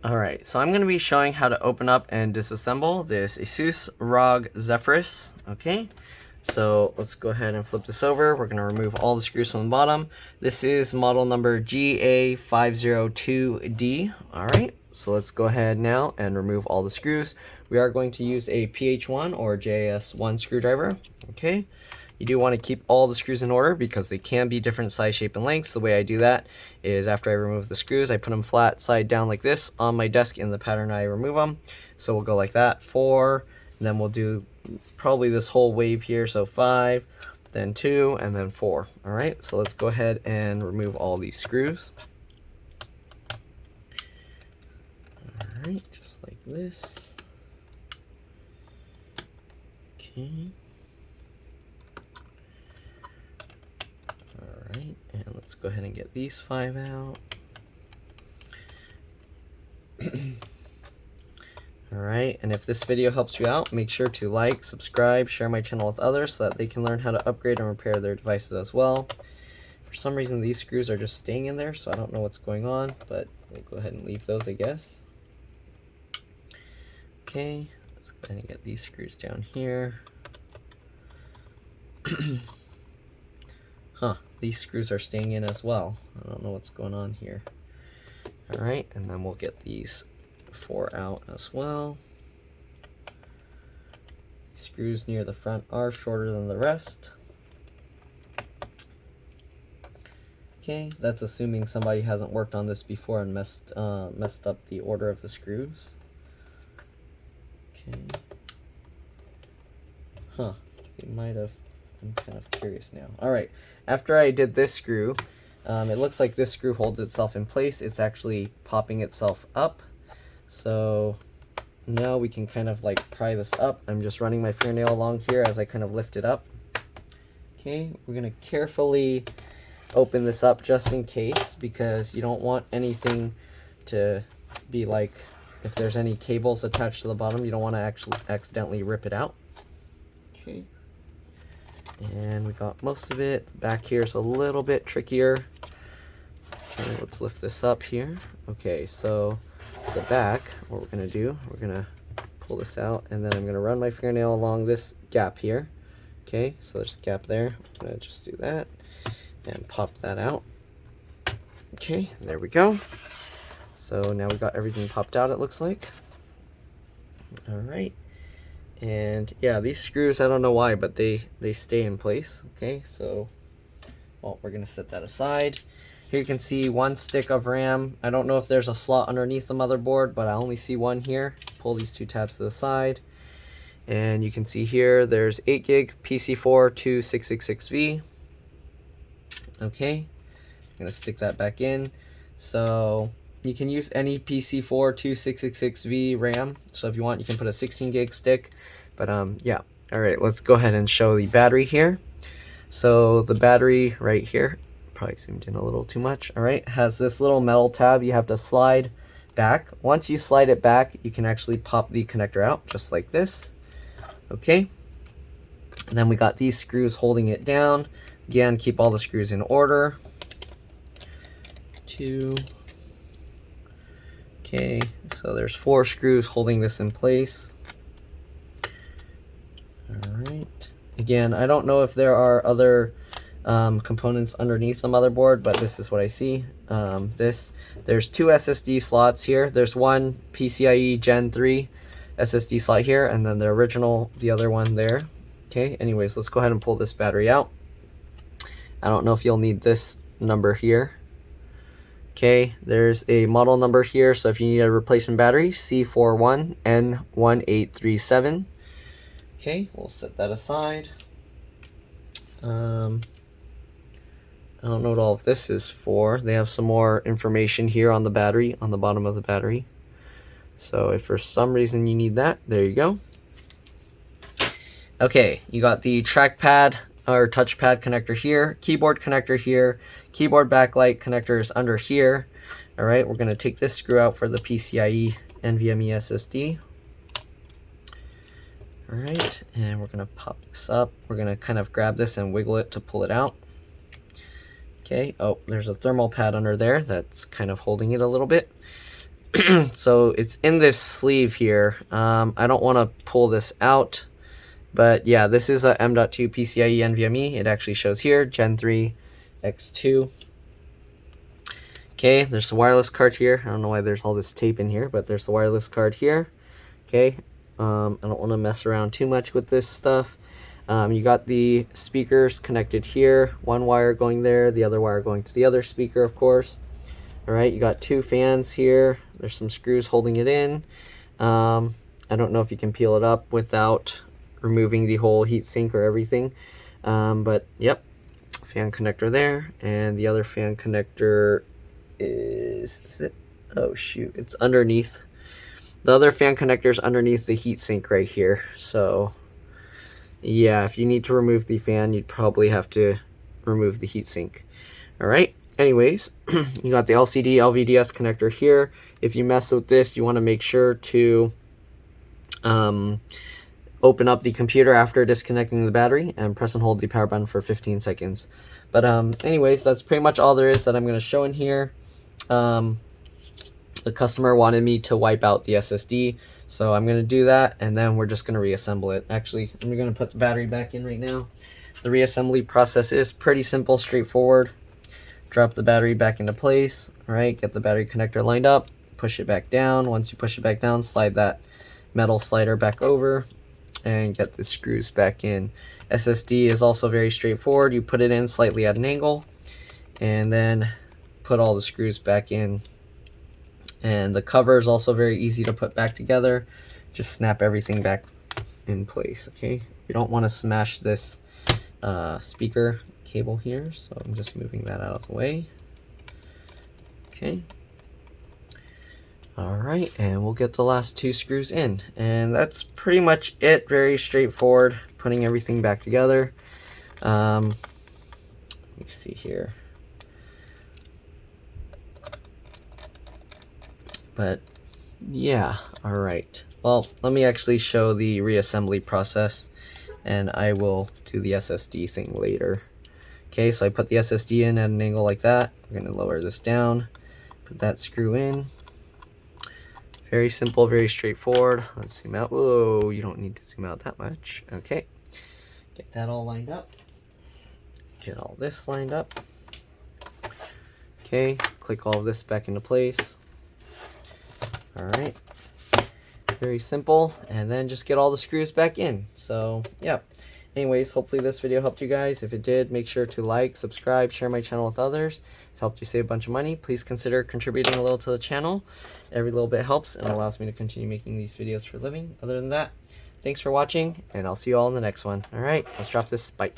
Alright, so I'm going to be showing how to open up and disassemble this ASUS ROG Zephyrus. Okay, so let's go ahead and flip this over. We're going to remove all the screws from the bottom. This is model number GA502D. Alright, so let's go ahead now and remove all the screws. We are going to use a PH1 or JS1 screwdriver. Okay. You do want to keep all the screws in order because they can be different size, shape, and lengths. The way I do that is after I remove the screws, I put them flat side down like this on my desk in the pattern I remove them. So we'll go like that, 4, and then we'll do probably this whole wave here. So 5, then 2, and then 4. All right, so let's go ahead and remove all these screws. All right, just like this. Okay. Alright, and let's go ahead and get these 5 out. Alright, and if this video helps you out, make sure to like, subscribe, share my channel with others so that they can learn how to upgrade and repair their devices as well. For some reason these screws are just staying in there, so I don't know what's going on, but we'll go ahead and leave those, I guess. Okay, let's go ahead and get these screws down here. Huh, these screws are staying in as well. I don't know what's going on here. Alright, and then we'll get these 4 out as well. Screws near the front are shorter than the rest. Okay, that's assuming somebody hasn't worked on this before and messed up the order of the screws. Okay. Huh, they might have. I'm kind of curious now. Alright, after I did this screw, it looks like this screw holds itself in place. It's actually popping itself up. So now we can kind of like pry this up. I'm just running my fingernail along here as I kind of lift it up. Okay, we're going to carefully open this up just in case, because you don't want anything to be like, if there's any cables attached to the bottom, you don't want to actually accidentally rip it out. Okay. And we got most of it. The back here is a little bit trickier. Okay, let's lift this up here. Okay, so the back, what we're going to do, we're going to pull this out, and then I'm going to run my fingernail along this gap here. Okay, so there's a gap there. I'm going to just do that and pop that out. Okay, there we go. So now we got everything popped out, it looks like. All right. And yeah, these screws, I don't know why, but they stay in place. Okay, so well, we're gonna set that aside. Here you can see 1 stick of RAM. I don't know if there's a slot underneath the motherboard, but I only see 1 here. Pull these 2 tabs to the side, and you can see here there's 8 gig PC4 2666V. Okay, I'm gonna stick that back in. So you can use any PC4 2666V RAM. So if you want, you can put a 16 gig stick. But yeah. All right, let's go ahead and show the battery here. So the battery right here, probably zoomed in a little too much. All right, has this little metal tab you have to slide back. Once you slide it back, you can actually pop the connector out just like this. Okay. And then we got these screws holding it down. Again, keep all the screws in order. 2. Okay, so there's 4 screws holding this in place. Alright. Again, I don't know if there are other components underneath the motherboard, but this is what I see. There's 2 SSD slots here. There's 1 PCIe Gen 3 SSD slot here, and then the other one there. Okay, anyways, let's go ahead and pull this battery out. I don't know if you'll need this number here. Okay, there's a model number here, so if you need a replacement battery, C41N1837. Okay, we'll set that aside. I don't know what all of this is for. They have some more information here on the battery, on the bottom of the battery. So if for some reason you need that, there you go. Okay, you got the trackpad or touchpad connector here, keyboard connector here, keyboard backlight connector is under here. All right, we're gonna take this screw out for the PCIe NVMe SSD. All right, and we're gonna pop this up. We're gonna kind of grab this and wiggle it to pull it out. Okay, oh, there's a thermal pad under there that's kind of holding it a little bit. So it's in this sleeve here. I don't want to pull this out, but yeah, this is a M.2 PCIe NVMe. It actually shows here, Gen 3 X2. Okay, there's the wireless card here. I don't know why there's all this tape in here, but there's the wireless card here. Okay, I don't want to mess around too much with this stuff. You got the speakers connected here, one wire going there, the other wire going to the other speaker, of course. All right, you got 2 fans here. There's some screws holding it in. I don't know if you can peel it up without removing the whole heatsink or everything. But yep, fan connector there, and the other fan connector is it? Oh shoot, it's underneath. The other fan connector is underneath the heatsink right here. So yeah, if you need to remove the fan, you'd probably have to remove the heatsink. All right. Anyways, you got the LCD LVDS connector here. If you mess with this, you want to make sure to open up the computer after disconnecting the battery and press and hold the power button for 15 seconds. But anyways, that's pretty much all there is that I'm going to show in here. The customer wanted me to wipe out the SSD, so I'm going to do that, and then we're just going to reassemble it. Actually, I'm going to put the battery back in right now. The reassembly process is pretty simple, straightforward. Drop the battery back into place. All right, get the battery connector lined up, push it back down. Once you push it back down, slide that metal slider back over and get the screws back in. SSD is also very straightforward. You put it in slightly at an angle and then put all the screws back in. And the cover is also very easy to put back together. Just snap everything back in place, okay? You don't want to smash this speaker cable here, so I'm just moving that out of the way. Okay. All right, and we'll get the last 2 screws in. And that's pretty much it. Very straightforward, putting everything back together. Let me see here. But yeah, all right. Well, let me actually show the reassembly process, and I will do the SSD thing later. Okay, so I put the SSD in at an angle like that. I'm going to lower this down, put that screw in. Very simple, very straightforward. Let's zoom out. Whoa, you don't need to zoom out that much. Okay, get that all lined up. Get all this lined up. Okay, click all of this back into place. All right, very simple, and then just get all the screws back in. So yeah, anyways, hopefully this video helped you guys. If it did, make sure to like, subscribe, share my channel with others. If it helped you save a bunch of money, please consider contributing a little to the channel. Every little bit helps and allows me to continue making these videos for a living. Other than that, thanks for watching, and I'll see you all in the next one. All right, let's drop this. Bye.